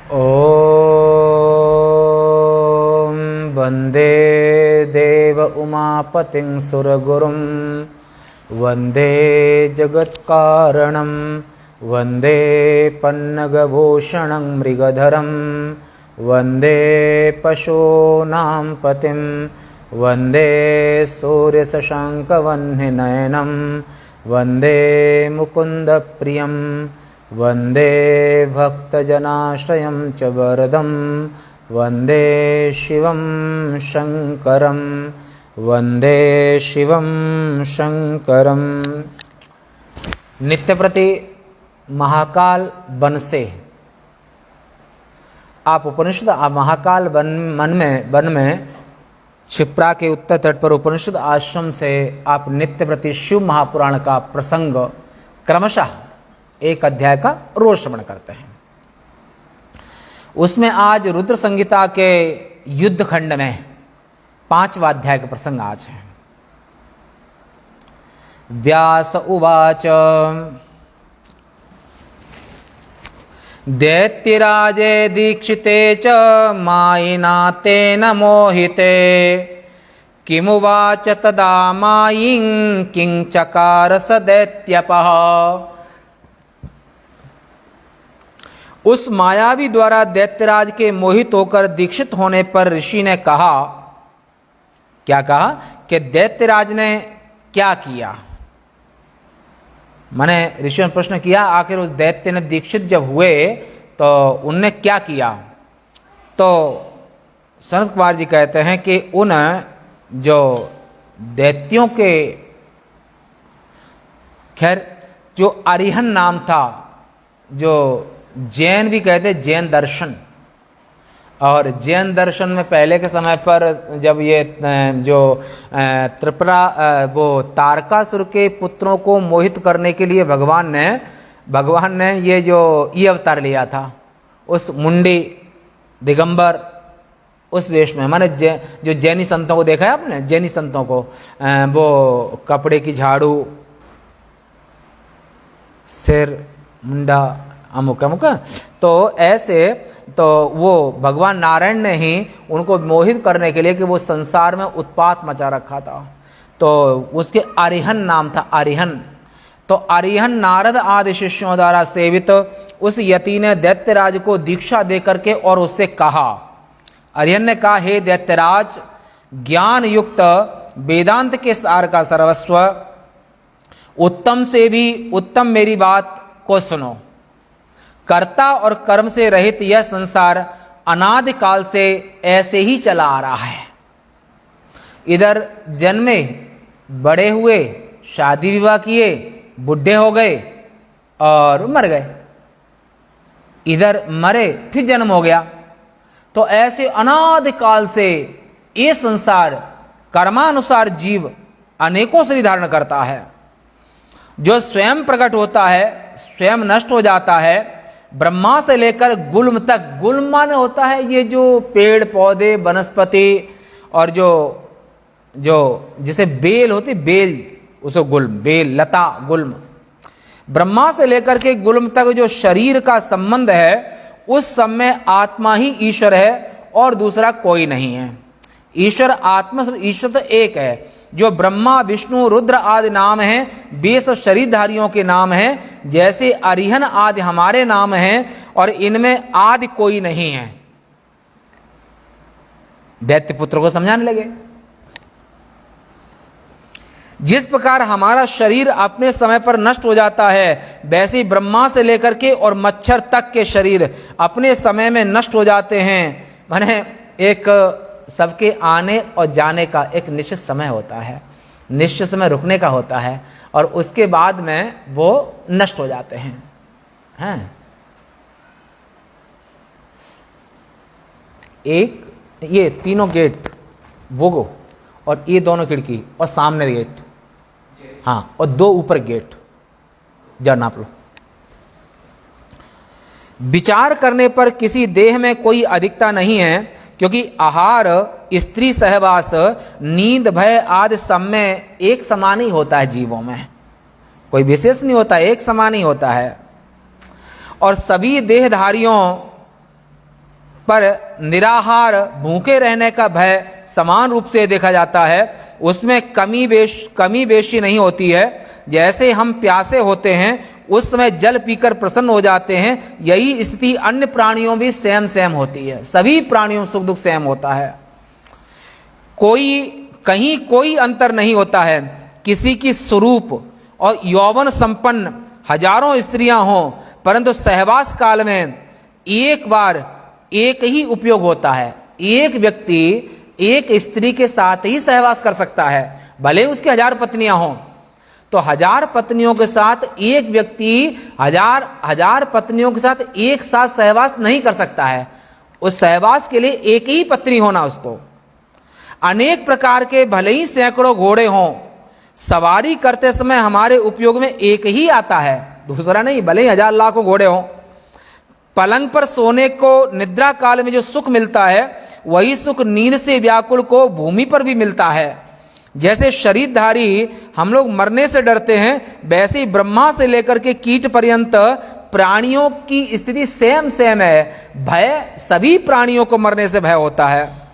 ॐ वन्दे देव उमापतिं सुरगुरुं वन्दे जगत्कारणं वन्दे पन्नगभूषणं मृगधरं वन्दे पशूनां पतिं वन्दे सूर्यशशाङ्कवह्निनयनं वन्दे मुकुन्दप्रियं वन्दे भक्तजनाश्रयं च वरदं वन्दे शिवं शङ्करं वन्दे शिवं शङ्करं। नित्यप्रति महाकाल वन से आप उपनिषद महाकाल वन में क्षिप्रा के उत्तर तट पर उपनिषद आश्रम से आप नित्य प्रति शिव महापुराण का प्रसंग क्रमशः एक अध्याय का रोज श्रवण करते हैं। उसमें आज रुद्र संहिता के युद्ध खंड में 5वां अध्याय का प्रसंग आज है। व्यास उवाच दैत्यराजे दीक्षिते च मायिना तेन मोहिते किमुवाच तदा मायिं किं चकार स दैत्यपः। उस मायावी द्वारा दैत्यराज के मोहित होकर दीक्षित होने पर ऋषि ने कहा, क्या कहा कि दैत्यराज ने क्या किया। मैंने ऋषि ने प्रश्न किया आखिर उस दैत्य ने दीक्षित जब हुए तो उनने क्या किया। तो सनत कुमार जी कहते हैं कि उन जो दैत्यों के खैर जो अरिहन नाम था, जो जैन भी कहते जैन दर्शन, और जैन दर्शन में पहले के समय पर जब ये जो त्रिपुरा वो तारकासुर के पुत्रों को मोहित करने के लिए भगवान ने ये अवतार लिया था, उस मुंडी दिगंबर उस वेश में। माने जो जैनी संतों को देखा है आपने, जैनी संतों को वो कपड़े की झाड़ू, सिर मुंडा अमुक अमुक, तो ऐसे तो वो भगवान नारायण ने ही उनको मोहित करने के लिए कि वो संसार में उत्पात मचा रखा था, तो उसके अरिहन नाम था, अरिहन। तो अरिहन नारद आदि शिष्यों द्वारा सेवित उस यति ने दैत्यराज को दीक्षा देकर के और उससे कहा, अरिहन ने कहा, हे दैत्यराज, ज्ञान युक्त वेदांत के सार का सर्वस्व, उत्तम से भी उत्तम मेरी बात को सुनो। कर्ता और कर्म से रहित यह संसार अनादि काल से ऐसे ही चला आ रहा है। इधर जन्मे, बड़े हुए, शादी विवाह किए, बुढ़े हो गए और मर गए, इधर मरे फिर जन्म हो गया। तो ऐसे अनादि काल से ये संसार कर्मानुसार जीव अनेकों शरीर धारण करता है। जो स्वयं प्रकट होता है स्वयं नष्ट हो जाता है। ब्रह्मा से लेकर गुल्म तक, गुल्म माने होता है ये जो पेड़ पौधे वनस्पति, और जो जिसे बेल होती, बेल उसको गुल्म, बेल लता गुल्म। ब्रह्मा से लेकर के गुल्म तक जो शरीर का संबंध है, उस सब में आत्मा ही ईश्वर है और दूसरा कोई नहीं है। ईश्वर आत्मा, ईश्वर तो एक है। जो ब्रह्मा विष्णु रुद्र आदि नाम हैं, वे सब शरीरधारियों के नाम हैं। जैसे अरिहन आदि हमारे नाम हैं और इनमें आदि कोई नहीं है। दैत्य पुत्र को समझाने लगे, जिस प्रकार हमारा शरीर अपने समय पर नष्ट हो जाता है, वैसे ही ब्रह्मा से लेकर के और मच्छर तक के शरीर अपने समय में नष्ट हो जाते हैं। माने एक सबके आने और जाने का एक निश्चित समय होता है, निश्चित समय रुकने का होता है, और उसके बाद में वो नष्ट हो जाते हैं। एक ये तीनों गेट वो, और ये दोनों खिड़की और सामने गेट, हाँ, और 2 ऊपर गेट, जरा नाप लो। विचार करने पर किसी देह में कोई अधिकता नहीं है, क्योंकि आहार, स्त्री सहवास, नींद, भय आदि सब में एक समान ही होता है। जीवों में कोई विशेष नहीं होता, एक समान ही होता है। और सभी देहधारियों पर निराहार भूखे रहने का भय समान रूप से देखा जाता है, उसमें कमी बेशी नहीं होती है। जैसे हम प्यासे होते हैं उस समय जल पीकर प्रसन्न हो जाते हैं, यही स्थिति अन्य प्राणियों भी सेम होती है। सभी प्राणियों में सुख दुख सेम होता है, कहीं कोई अंतर नहीं होता है। किसी की स्वरूप और यौवन संपन्न हजारों स्त्रियां हों, परंतु सहवास काल में एक बार एक ही उपयोग होता है। एक व्यक्ति एक स्त्री के साथ ही सहवास कर सकता है, भले उसकी 1000 पत्नियां हों। तो 1000 पत्नियों के साथ एक व्यक्ति हजार पत्नियों के साथ एक साथ सहवास नहीं कर सकता है। उस सहवास के लिए एक ही पत्नी होना उसको। अनेक प्रकार के भले ही सैकड़ों घोड़े हों, सवारी करते समय हमारे उपयोग में एक ही आता है, दूसरा नहीं। भले ही 1000 लाखों घोड़े हों, पलंग पर सोने को निद्रा काल में जो सुख मिलता है, वही सुख नींद से व्याकुल को भूमि पर भी मिलता है। जैसे शरीरधारी हम लोग मरने से डरते हैं, वैसे ही ब्रह्मा से लेकर के कीट पर्यंत प्राणियों की स्थिति सेम है। भय, सभी प्राणियों को मरने से भय होता है।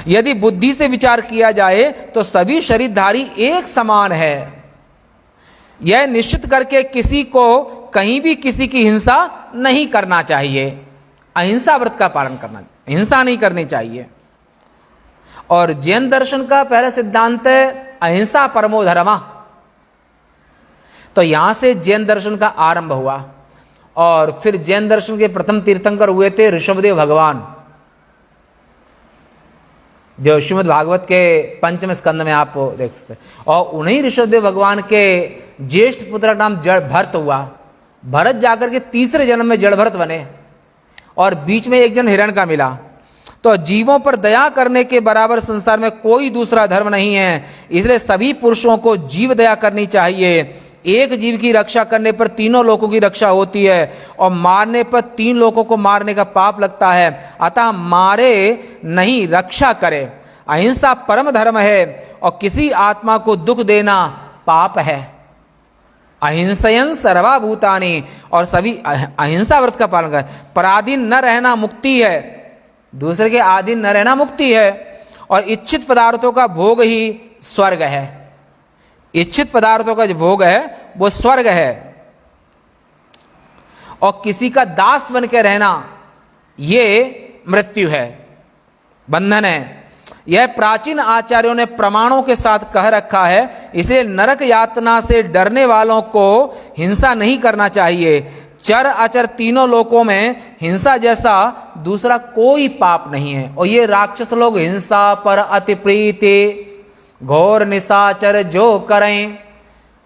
यदि बुद्धि से विचार किया जाए तो सभी शरीरधारी एक समान है। यह निश्चित करके किसी को कहीं भी किसी की हिंसा नहीं करना चाहिए। अहिंसा व्रत का पालन करना, हिंसा नहीं करनी चाहिए। और जैन दर्शन का पहला सिद्धांत है अहिंसा परमो धर्मः। तो यहां से जैन दर्शन का आरंभ हुआ। और फिर जैन दर्शन के प्रथम तीर्थंकर हुए थे ऋषभदेव भगवान, जो श्रीमद् भागवत के 5वें स्कंद में आप देख सकते हैं। और उन्हीं ऋषभदेव भगवान के ज्येष्ठ पुत्र का नाम जड़ भरत हुआ। भरत जाकर के तीसरे जन्म में जड़ भरत बने, और बीच में एक जन हिरण का मिला। तो जीवों पर दया करने के बराबर संसार में कोई दूसरा धर्म नहीं है। इसलिए सभी पुरुषों को जीव दया करनी चाहिए। एक जीव की रक्षा करने पर तीनों लोगों की रक्षा होती है, और मारने पर 3 लोगों को मारने का पाप लगता है। अतः मारे नहीं, रक्षा करे। अहिंसा परम धर्म है, और किसी आत्मा को दुख देना पाप है। अहिंसयन सर्वभूतानि, और सभी अहिंसा व्रत का पालन करें। पराधीन न रहना मुक्ति है, दूसरे के अधीन न रहना मुक्ति है। और इच्छित पदार्थों का भोग ही स्वर्ग है। इच्छित पदार्थों का जो भोग है वो स्वर्ग है। और किसी का दास बन के रहना ये मृत्यु है, बंधन है। यह प्राचीन आचार्यों ने प्रमाणों के साथ कह रखा है। इसे नरक यातना से डरने वालों को हिंसा नहीं करना चाहिए। चर अचर तीनों लोकों में हिंसा जैसा दूसरा कोई पाप नहीं है। और ये राक्षस लोग हिंसा पर अति प्रीति घोर निशाचर जो करें।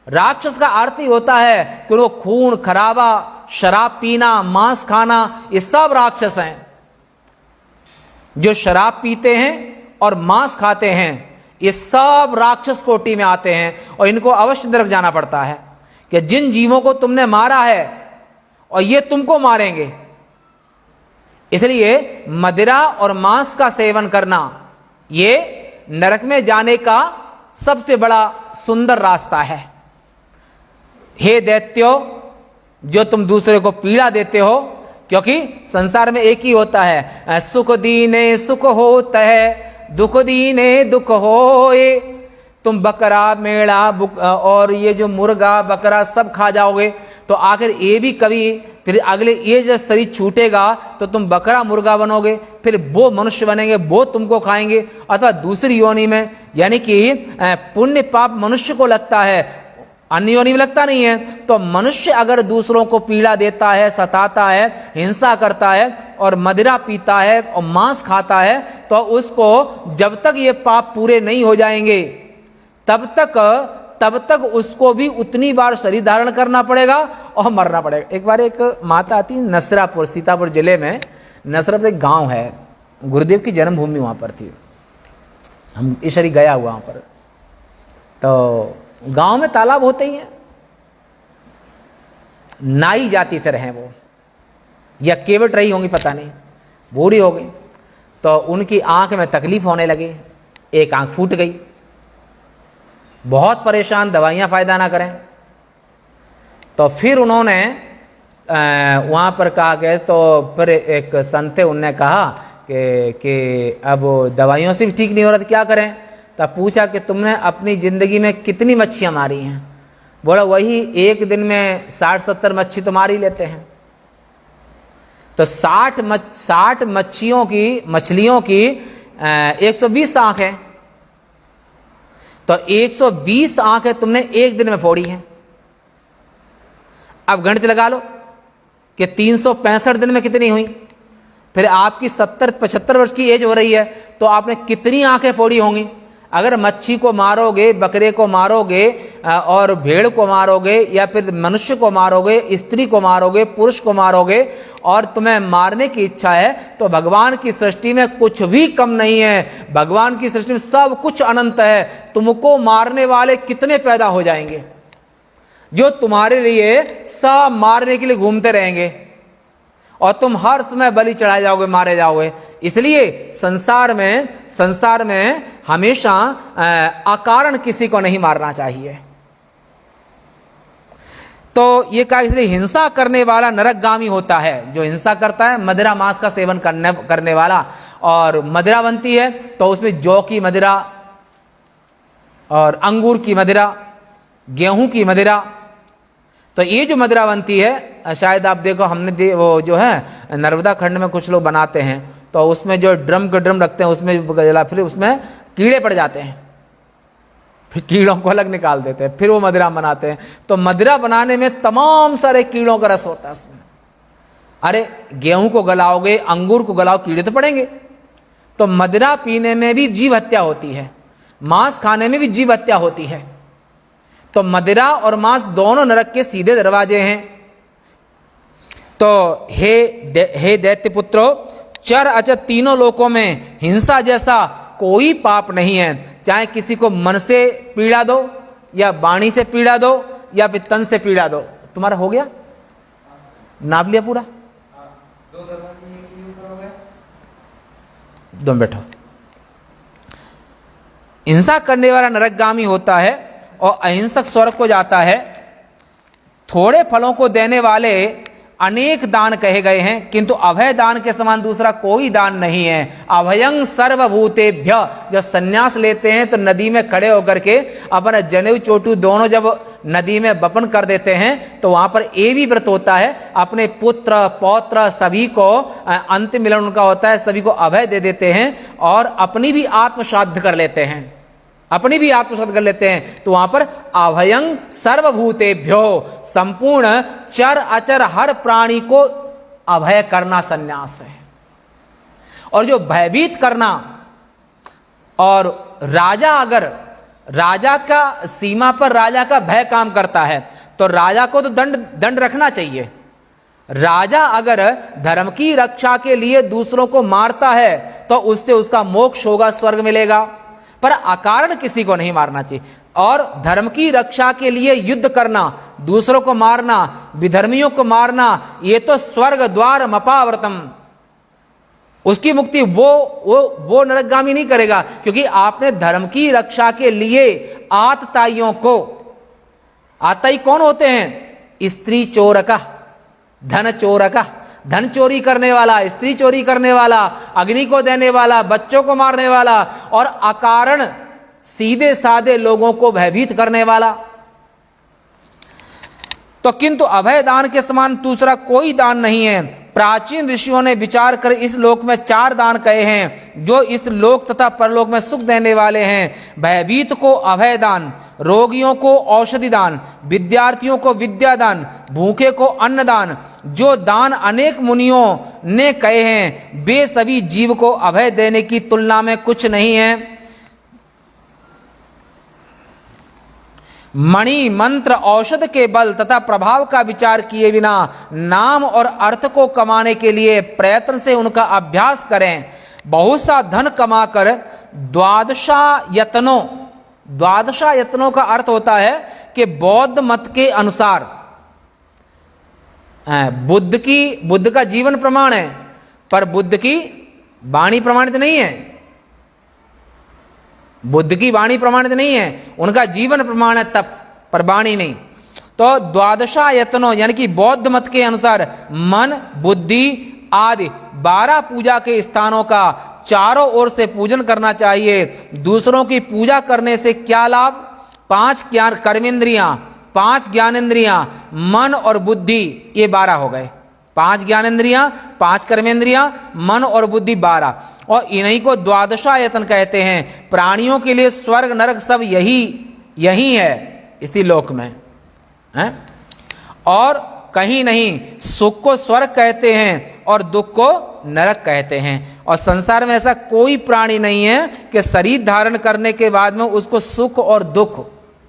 राक्षस का अर्थ ही होता है कि वो खून खराबा, शराब पीना, मांस खाना, ये सब राक्षस हैं। जो शराब पीते हैं और मांस खाते हैं, ये सब राक्षस कोटि में आते हैं, और इनको अवश्य नरक जाना पड़ता है। कि जिन जीवों को तुमने मारा है और ये तुमको मारेंगे, इसलिए मदिरा और मांस का सेवन करना ये नरक में जाने का सबसे बड़ा सुंदर रास्ता है। हे दैत्यो, जो तुम दूसरे को पीड़ा देते हो, क्योंकि संसार में एक ही होता है, सुख दीने सुख होता है, दुख दीने दुख होए। तुम बकरा मेढ़ा और ये जो मुर्गा बकरा सब खा जाओगे, तो आखिर ये भी कभी फिर अगले ये जब शरीर छूटेगा तो तुम बकरा मुर्गा बनोगे, फिर वो मनुष्य बनेंगे, वो तुमको खाएंगे। अथवा दूसरी योनि में, यानी कि पुण्य पाप मनुष्य को लगता है, अन्य योनि में लगता नहीं है। तो मनुष्य अगर दूसरों को पीड़ा देता है, सताता है, हिंसा करता है और मदिरा पीता है और मांस खाता है, तो उसको जब तक ये पाप पूरे नहीं हो जाएंगे तब तक उसको भी उतनी बार शरीर धारण करना पड़ेगा और मरना पड़ेगा। एक बार एक माता आती, नसरापुर, सीतापुर जिले में नसरापुर एक गांव है, गुरुदेव की जन्मभूमि वहां पर थी। हम ईश्वरी गया हुआ वहां पर। तो गांव में तालाब होते ही हैं। नाई जाति से रहे वो, या केवट रही होंगी पता नहीं, बूढ़ी हो गई। तो उनकी आंख में तकलीफ होने लगी, एक आंख फूट गई। बहुत परेशान, दवाइयां फायदा ना करें। तो फिर उन्होंने वहाँ पर कहा गया, तो फिर एक संत थे, उनने कहा कि अब दवाइयों से भी ठीक नहीं हो रहा, तो क्या करें। तब पूछा कि तुमने अपनी ज़िंदगी में कितनी मच्छियाँ मारी हैं। बोला वही एक दिन में 60-70 मच्छी तो मार ही लेते हैं। तो 60 मछलियों की 120 आँख है, तो 120 आँखें तुमने एक दिन में फोड़ी हैं। अब गणित लगा लो कि 365 दिन में कितनी हुई। फिर आपकी 70-75 वर्ष की एज हो रही है, तो आपने कितनी आंखें फोड़ी होंगी। अगर मच्छी को मारोगे, बकरे को मारोगे और भेड़ को मारोगे, या फिर मनुष्य को मारोगे, स्त्री को मारोगे, पुरुष को मारोगे, और तुम्हें मारने की इच्छा है, तो भगवान की सृष्टि में कुछ भी कम नहीं है। भगवान की सृष्टि में सब कुछ अनंत है। तुमको मारने वाले कितने पैदा हो जाएंगे जो तुम्हारे लिए सब मारने के लिए घूमते रहेंगे, और तुम हर समय बलि चढ़ाए जाओगे, मारे जाओगे। इसलिए संसार में हमेशा अकारण किसी को नहीं मारना चाहिए। तो ये कहा, इसलिए हिंसा करने वाला नरकगामी होता है। जो हिंसा करता है, मदिरा मांस का सेवन करने वाला, और मदिरा बनती है तो उसमें जौ की मदिरा और अंगूर की मदिरा, गेहूं की मदिरा, तो ये जो मदिरा बनती है, शायद आप देखो, हमने वो जो है नर्मदा खंड में कुछ लोग बनाते हैं, तो उसमें जो ड्रम के ड्रम रखते हैं, उसमें फिर उसमें कीड़े पड़ जाते हैं, फिर कीड़ों को अलग निकाल देते हैं, फिर वो मदिरा बनाते हैं। तो मदिरा बनाने में तमाम सारे कीड़ों का रस होता है उसमें। अरे गेहूं को गलाओगे, अंगूर को गलाओ, कीड़े तो पड़ेंगे। तो मदिरा पीने में भी जीव हत्या होती है, मांस खाने में भी जीव हत्या होती है। तो मदिरा और मांस दोनों नरक के सीधे दरवाजे हैं। तो हे दैत्य पुत्रो, चर अचर तीनों लोकों में हिंसा जैसा कोई पाप नहीं है। चाहे किसी को मन से पीड़ा दो, या वाणी से पीड़ा दो, या फिर तन से पीड़ा दो। तुम्हारा हो गया, नाप लिया पूरा? तुम बैठो। हिंसा करने वाला नरकगामी होता है, और अहिंसक स्वर्ग को जाता है। थोड़े फलों को देने वाले अनेक दान कहे गए हैं, किंतु अभय दान के समान दूसरा कोई दान नहीं है। अभयं सर्वभूतेभ्य, जब सन्यास लेते हैं तो नदी में खड़े होकर के अपना जनेऊ चोटू दोनों जब नदी में वपन कर देते हैं, तो वहां पर ये भी व्रत होता है, अपने पुत्र पौत्र सभी को अंतिम मिलन उनका होता है, सभी को अभय दे देते हैं, और अपनी भी आत्मश्राद्ध कर लेते हैं, अपनी भी आत्मसात कर लेते हैं। तो वहां पर अभयं सर्वभूतेभ्यो, संपूर्ण चर अचर हर प्राणी को अभय करना सन्यास है। और जो भयभीत करना, और राजा का सीमा पर राजा का भय काम करता है, तो राजा को तो दंड रखना चाहिए। राजा अगर धर्म की रक्षा के लिए दूसरों को मारता है, तो उससे उसका मोक्ष होगा, स्वर्ग मिलेगा, पर अकारण किसी को नहीं मारना चाहिए। और धर्म की रक्षा के लिए युद्ध करना, दूसरों को मारना, विधर्मियों को मारना, ये तो स्वर्ग द्वार मपाव्रतम, उसकी मुक्ति वो नरकगामी नहीं करेगा, क्योंकि आपने धर्म की रक्षा के लिए आतताइयों को, आतताई कौन होते हैं? स्त्री चोरका, धन चोरका, धन चोरी करने वाला, स्त्री चोरी करने वाला, अग्नि को देने वाला, बच्चों को मारने वाला, और अकारण सीधे साधे लोगों को भयभीत करने वाला। तो किंतु अभय दान के समान दूसरा कोई दान नहीं है। प्राचीन ऋषियों ने विचार कर इस लोक में 4 दान कहे हैं, जो इस लोक तथा परलोक में सुख देने वाले हैं। भयभीत को अभय दान, रोगियों को औषधि दान, विद्यार्थियों को विद्या दान, भूखे को अन्न दान। जो दान अनेक मुनियों ने कहे हैं, वे सभी जीव को अभय देने की तुलना में कुछ नहीं है। मणि मंत्र औषध के बल तथा प्रभाव का विचार किए बिना नाम और अर्थ को कमाने के लिए प्रयत्न से उनका अभ्यास करें। बहुत सा धन कमाकर द्वादशा यत्नों का अर्थ होता है कि बौद्ध मत के अनुसार बुद्ध का जीवन प्रमाण है, पर बुद्ध की वाणी प्रमाणित नहीं है। बुद्ध की वाणी प्रमाणित नहीं है, उनका जीवन प्रमाण है तब, पर वाणी नहीं। तो द्वादशायतनों यानी कि बौद्ध मत के अनुसार मन, बुद्धि आदि 12 पूजा के स्थानों का चारों ओर से पूजन करना चाहिए। दूसरों की पूजा करने से क्या लाभ? 5 कर्मेंद्रियां, 5 ज्ञानेंद्रियां, मन और बुद्धि, ये 12 हो गए। 5 ज्ञानेंद्रियां, 5 कर्मेंद्रियां, मन और बुद्धि 12, और इन्हीं को द्वादशायतन कहते हैं। प्राणियों के लिए स्वर्ग नरक सब यही है इसी लोक में है, और कहीं नहीं। सुख को स्वर्ग कहते हैं और दुख को नरक कहते हैं। और संसार में ऐसा कोई प्राणी नहीं है कि शरीर धारण करने के बाद में उसको सुख और दुख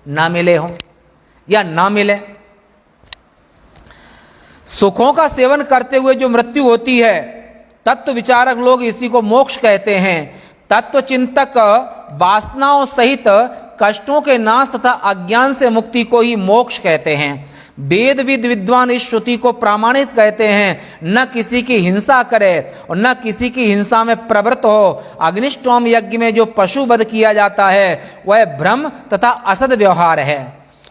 ना मिले हो या ना मिले। सुखों का सेवन करते हुए जो मृत्यु होती है, तत्व विचारक लोग इसी को मोक्ष कहते हैं। तत्व चिंतक वासनाओं सहित कष्टों के नाश तथा अज्ञान से मुक्ति को ही मोक्ष कहते हैं। वेदविद विद्वान इस श्रुति को प्रामाणिक कहते हैं। न किसी की हिंसा करे और न किसी की हिंसा में प्रवृत्त हो। अग्निष्टोम यज्ञ में जो पशु वध किया जाता है वह भ्रम तथा असद व्यवहार है,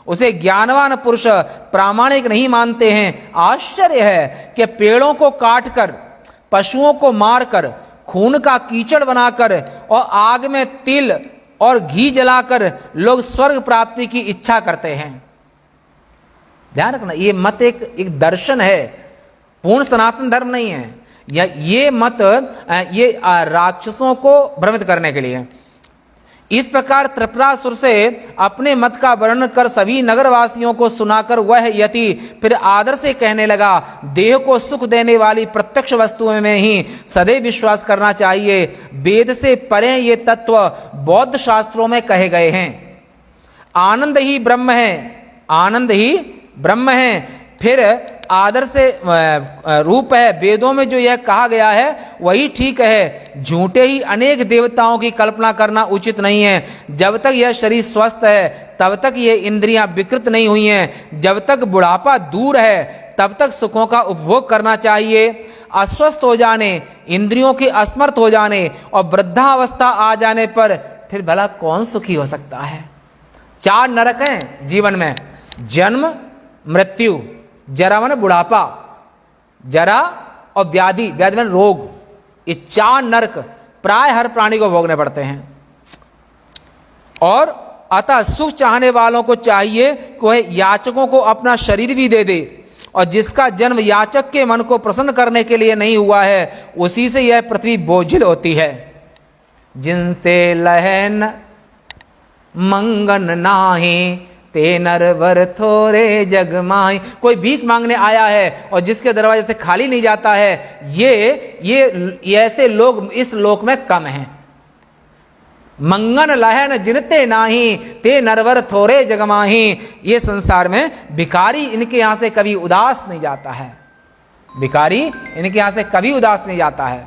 उसे ज्ञानवान पुरुष प्रामाणिक नहीं मानते हैं। आश्चर्य है कि पेड़ों को काटकर, पशुओं को मारकर, खून का कीचड़ बनाकर और आग में तिल और घी जलाकर लोग स्वर्ग प्राप्ति की इच्छा करते हैं। ध्यान रखना, ये मत एक दर्शन है, पूर्ण सनातन धर्म नहीं है। ये मत ये राक्षसों को भ्रमित करने के लिए। इस प्रकार त्रिपुरासुर से अपने मत का वर्णन कर सभी नगरवासियों को सुनाकर वह यति फिर आदर से कहने लगा, देह को सुख देने वाली प्रत्यक्ष वस्तुओं में ही सदैव विश्वास करना चाहिए। वेद से परे ये तत्व बौद्ध शास्त्रों में कहे गए हैं। आनंद ही ब्रह्म है, आनंद ही ब्रह्म है। फिर आदर से रूप है। वेदों में जो यह कहा गया है वही ठीक है। झूठे ही अनेक देवताओं की कल्पना करना उचित नहीं है। जब तक यह शरीर स्वस्थ है तब तक ये इंद्रियां विकृत नहीं हुई हैं। जब तक बुढ़ापा दूर है तब तक सुखों का उपभोग करना चाहिए। अस्वस्थ हो जाने, इंद्रियों के असमर्थ हो जाने और वृद्धावस्था आ जाने पर फिर भला कौन सुखी हो सकता है? 4 नरक हैं जीवन में, जन्म, मृत्यु, जरा मन बुढ़ापा, जरा और व्याधि, व्याधि में रोग। ये 4 नरक प्राय हर प्राणी को भोगने पड़ते हैं। और अतः सुख चाहने वालों को चाहिए कि वह याचकों को अपना शरीर भी दे दे, और जिसका जन्म याचक के मन को प्रसन्न करने के लिए नहीं हुआ है उसी से यह पृथ्वी बोझिल होती है। जिनते लहन मंगन नाही ते नरवर थोरे जग माही। कोई भीख मांगने आया है और जिसके दरवाजे से खाली नहीं जाता है, ये ऐसे लोग इस लोक में कम हैं। मंगन लहन जिनते नाही ते नरवर थोरे जग माही। ये संसार में भिखारी इनके यहां से कभी उदास नहीं जाता है, भिखारी इनके यहां से कभी उदास नहीं जाता है।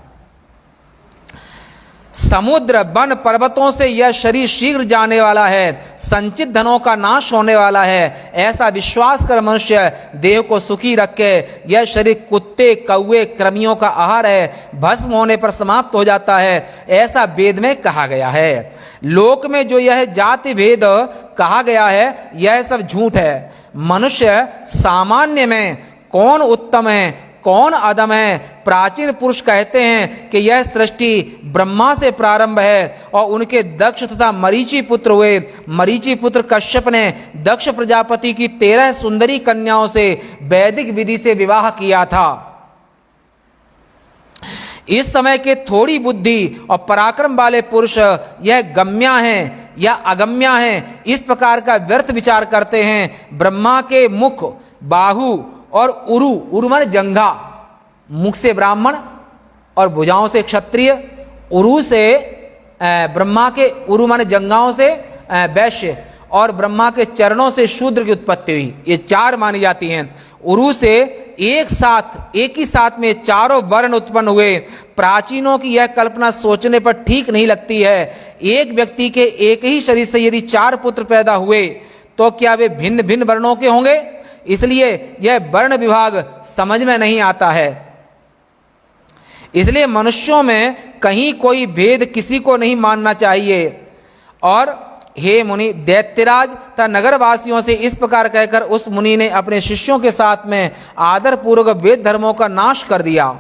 समुद्र, वन, पर्वतों से यह शरीर शीघ्र जाने वाला है, संचित धनों का नाश होने वाला है। ऐसा विश्वास कर मनुष्य देह को सुखी रखे। यह शरीर कुत्ते, कौवे, कृमियों का आहार है, भस्म होने पर समाप्त हो जाता है, ऐसा वेद में कहा गया है। लोक में जो यह जाति भेद कहा गया है यह सब झूठ है। मनुष्य सामान्य में कौन उत्तम है कौन अधम है? प्राचीन पुरुष कहते हैं कि यह सृष्टि ब्रह्मा से प्रारंभ है और उनके दक्ष तथा मरीचि पुत्र हुए। मरीचि पुत्र कश्यप ने दक्ष प्रजापति की 13 सुंदरी कन्याओं से वैदिक विधि से विवाह किया था। इस समय के थोड़ी बुद्धि और पराक्रम वाले पुरुष यह गम्या हैं या अगम्या हैं इस प्रकार का व्यर्थ विचार करते हैं। ब्रह्मा के मुख, बाहु और उरु माने जंघा, मुख से ब्राह्मण और भुजाओं से क्षत्रिय, उरु से ब्रह्मा के, उरु माने जंघाओं से वैश्य, और ब्रह्मा के चरणों से शूद्र की उत्पत्ति हुई। ये 4 मानी जाती हैं। उरु से एक ही साथ में चारों वर्ण उत्पन्न हुए। प्राचीनों की यह कल्पना सोचने पर ठीक नहीं लगती है। एक व्यक्ति के एक ही शरीर से यदि 4 पुत्र पैदा हुए तो क्या वे भिन्न भिन्न वर्णों के होंगे? इसलिए यह वर्ण विभाग समझ में नहीं आता है। इसलिए मनुष्यों में कहीं कोई भेद किसी को नहीं मानना चाहिए। और हे मुनि, दैत्यराज तथा नगरवासियों से इस प्रकार कहकर उस मुनि ने अपने शिष्यों के साथ में आदर पूर्वक वेद धर्मों का नाश कर दिया।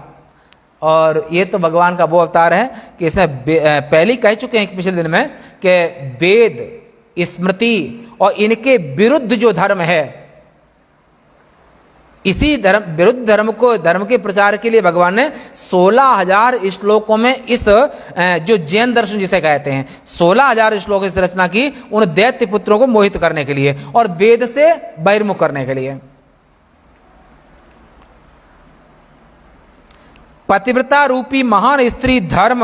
और ये तो भगवान का वो अवतार है कि इसमें पहले कह चुके हैं पिछले दिन में कि वेद, स्मृति और इनके विरुद्ध जो धर्म है, इसी विरुद्ध धर्म के प्रचार के लिए भगवान ने 16,000 श्लोकों में इस जो जैन दर्शन जिसे कहते हैं 16,000 श्लोकों की रचना की, उन दैत्य पुत्रों को मोहित करने के लिए और वेद से बहिर्मुख करने के लिए। पतिव्रता रूपी महान स्त्री धर्म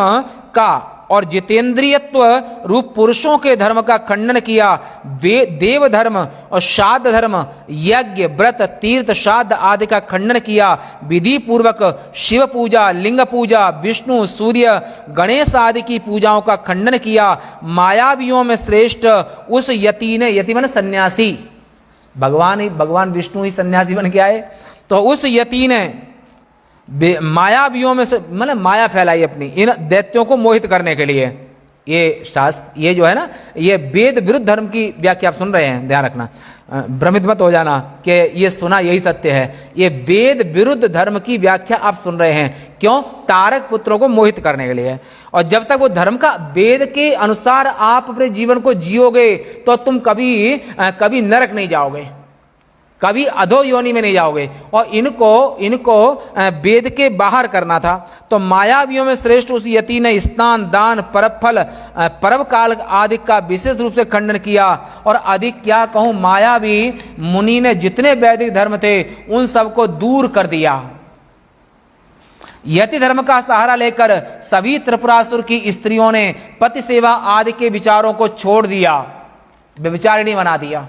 का और जितेंद्रियत्व रूप पुरुषों के धर्म का खंडन किया। देव धर्म और श्राद्ध धर्म, यज्ञ, व्रत, तीर्थ, श्राद्ध आदि का खंडन किया। विधि पूर्वक शिव पूजा, लिंग पूजा, विष्णु, सूर्य, गणेश आदि की पूजाओं का खंडन किया। मायावियों में श्रेष्ठ उस यति ने, यति माने सन्यासी, भगवान विष्णु ही सन्यासी बन के आए, तो उस यति ने मायावियों में से मतलब माया फैलाई अपनी इन दैत्यों को मोहित करने के लिए। ये शास्त्र, ये जो है ना, ये वेद विरुद्ध धर्म की व्याख्या आप सुन रहे हैं, ध्यान रखना, भ्रमित मत हो जाना कि ये सुना यही सत्य है। ये वेद विरुद्ध धर्म की व्याख्या आप सुन रहे हैं। क्यों? तारक पुत्रों को मोहित करने के लिए। और जब तक वो धर्म का, वेद के अनुसार आप अपने जीवन को जियोगे तो तुम कभी नरक नहीं जाओगे, कभी अधो योनि में नहीं जाओगे। और इनको वेद के बाहर करना था। तो मायावियों में श्रेष्ठ उस यति ने स्नान, दान, परफल, पर्व काल आदि का विशेष रूप से खंडन किया। और अधिक क्या कहूं, मायावी मुनि ने जितने वैदिक धर्म थे उन सबको दूर कर दिया। यति धर्म का सहारा लेकर सभी त्रिपुरासुर की स्त्रियों ने पति सेवा आदि के विचारों को छोड़ दिया, व्यभिचारिणी बना दिया।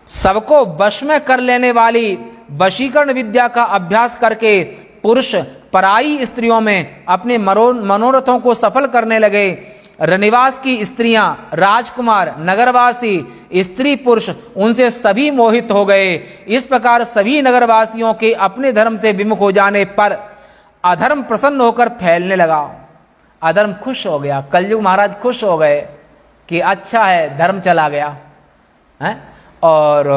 सबको वश में कर लेने वाली वशीकरण विद्या का अभ्यास करके पुरुष पराई स्त्रियों में अपने मनोरथों को सफल करने लगे। रनिवास की स्त्रियां, राजकुमार, नगरवासी, स्त्री पुरुष उनसे सभी मोहित हो गए। इस प्रकार सभी नगरवासियों के अपने धर्म से विमुख हो जाने पर अधर्म प्रसन्न होकर फैलने लगा। अधर्म खुश हो गया, कलयुग महाराज खुश हो गए कि अच्छा है, धर्म चला गया है। और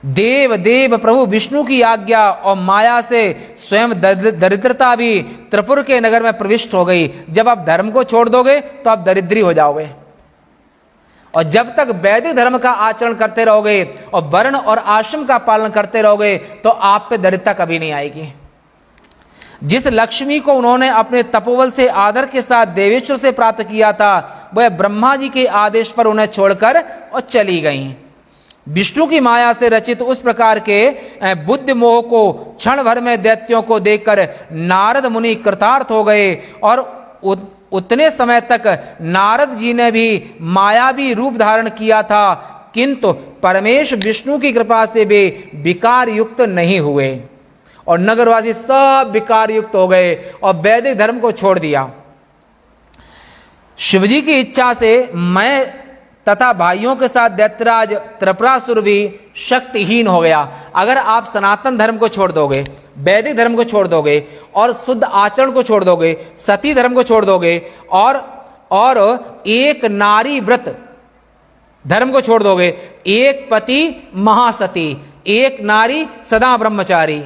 देव प्रभु विष्णु की आज्ञा और माया से स्वयं दरिद्रता भी त्रिपुर के नगर में प्रविष्ट हो गई। जब आप धर्म को छोड़ दोगे तो आप दरिद्री हो जाओगे। और जब तक वैदिक धर्म का आचरण करते रहोगे और वर्ण और आश्रम का पालन करते रहोगे तो आप पे दरिद्रता कभी नहीं आएगी। जिस लक्ष्मी को उन्होंने अपने तपोबल से आदर के साथ देवेश्वर से प्राप्त किया था, वह ब्रह्मा जी के आदेश पर उन्हें छोड़कर और चली गईं। विष्णु की माया से रचित उस प्रकार के बुद्धि मोह को क्षण भर में दैत्यों को देखकर नारद मुनि कृतार्थ हो गए। और उतने समय तक नारद जी ने भी मायावी रूप धारण किया था, किंतु परमेश विष्णु की कृपा से वे विकार युक्त नहीं हुए और नगरवासी सब विकार युक्त हो गए और वैदिक धर्म को छोड़ दिया। शिवजी की इच्छा से मैं तथा भाइयों के साथ दैत्यराज त्रिपुरासुर भी शक्तिहीन हो गया। अगर आप सनातन धर्म को छोड़ दोगे, वैदिक धर्म को छोड़ दोगे और शुद्ध आचरण को छोड़ दोगे, सती धर्म को छोड़ दोगे और एक नारी व्रत धर्म को छोड़ दोगे, एक पति महासती, एक नारी सदा ब्रह्मचारी,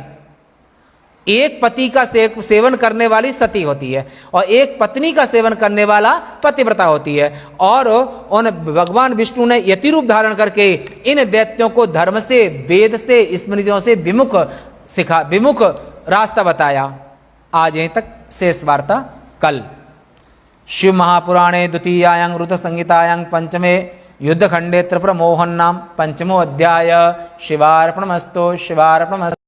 एक पति का सेवन करने वाली सती होती है और एक पत्नी का सेवन करने वाला पतिव्रता होती है। और उन भगवान विष्णु ने यति रूप धारण करके इन दैत्यों को धर्म से, वेद से, स्मृतियों से विमुख रास्ता बताया। आज यहीं तक शेष वार्ता कल। शिव महापुराणे द्वितीयायां ऋत संहितायां पंचमे युद्ध खंडे त्रिपुर मोहन नाम पंचमो अध्याय। शिवार्पणमस्तु। शिवार्पणमस्तु।